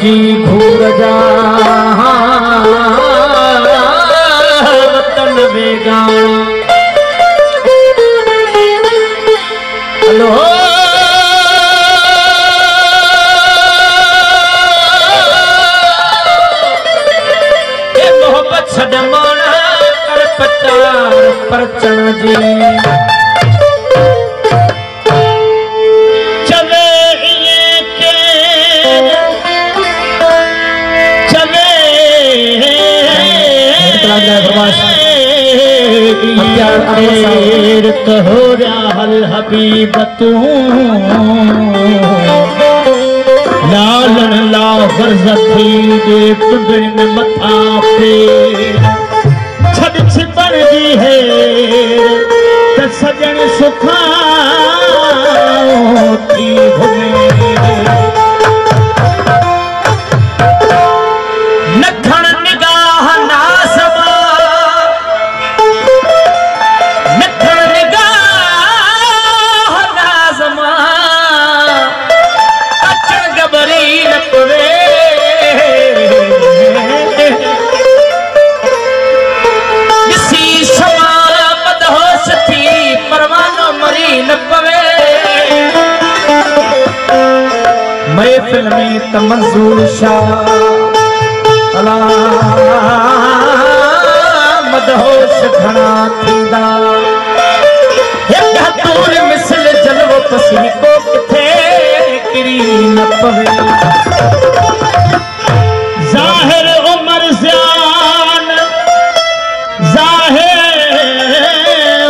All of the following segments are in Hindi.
जी घूर जा वतन बेगाना। हेलो ये मोहब्बत छडमाना कर पचार परचण जी कहो राहल हबीब तू लालन ला फरजती दे पुंडन मथा पे छड़ छिपण दी है त सजन सुखा थी भुगे नखण निगाह नासमा महफिल में तमंजूर शाह अला मदहोश घना थींदा एक हथूर मिसल जलवो पसी को किथे किरी न पवे ज़ाहिर उमर ज़ान ज़ाहिर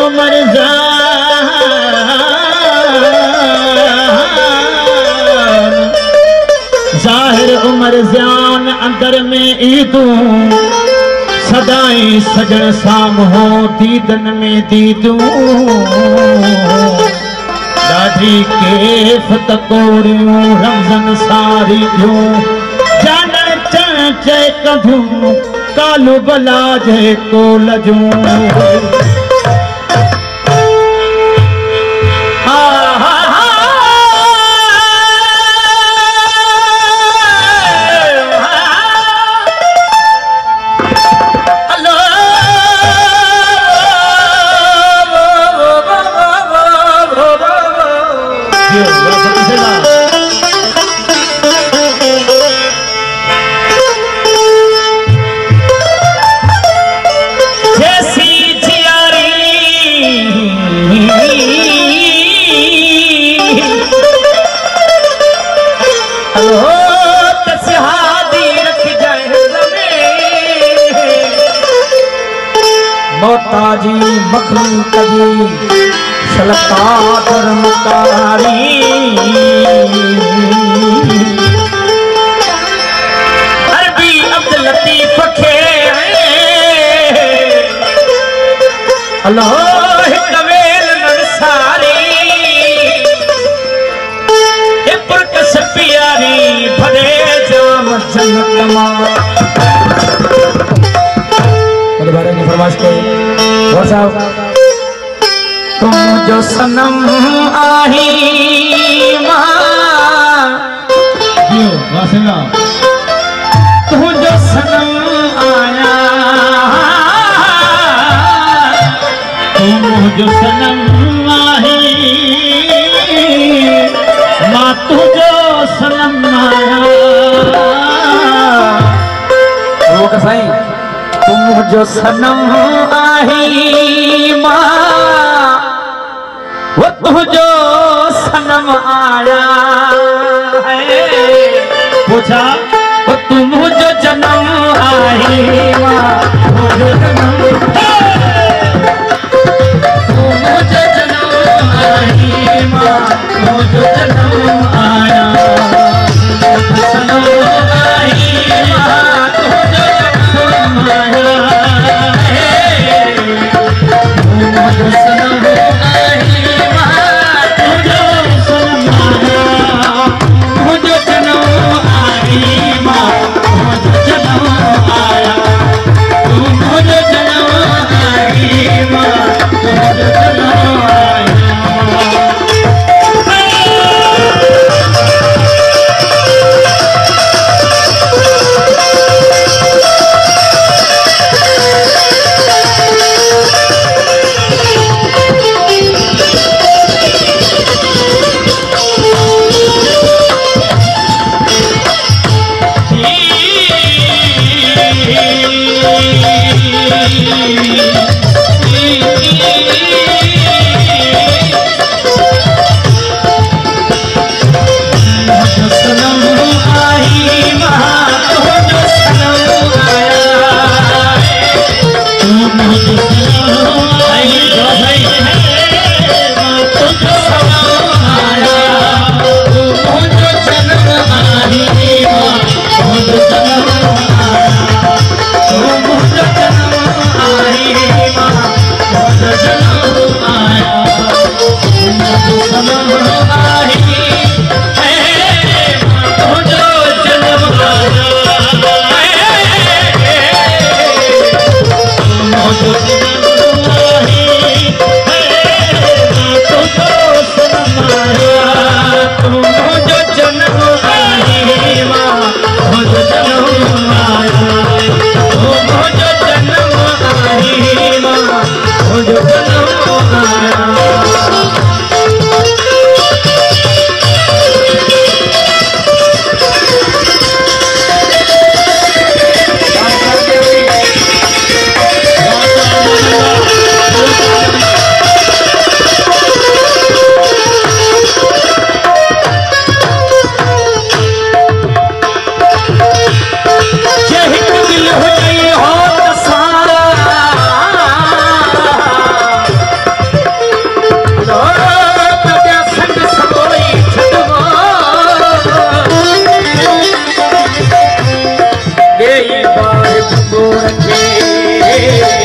उमर ज़ान ज़ाहिर उमर ज़ान अंदर में ईदू सदाई सजन साम हो दीदन में दीदू दादी केफ तकोड़ियों रमज़न सारी जो जानन चन चे कधू कालू बला जे को लजू मोताजी मखनी कदी सलका धर्मकारी अरबी अब्दुल लतीफ खे अल्लाह कवेल नरसारी ए पुरकस प्यारी भरे जाम जन्नत मा फरमाइश को और साहब तुम जो सनम आही माँ तुम जो सनम आया तुम जो सनम आही माँ तू जो सनम आया वो कसाई तुम जो सनम आही माँ वो तू जो सनम आया है पूछा वो तुम जो जन्म आही माँ वाहिगुरू रखे।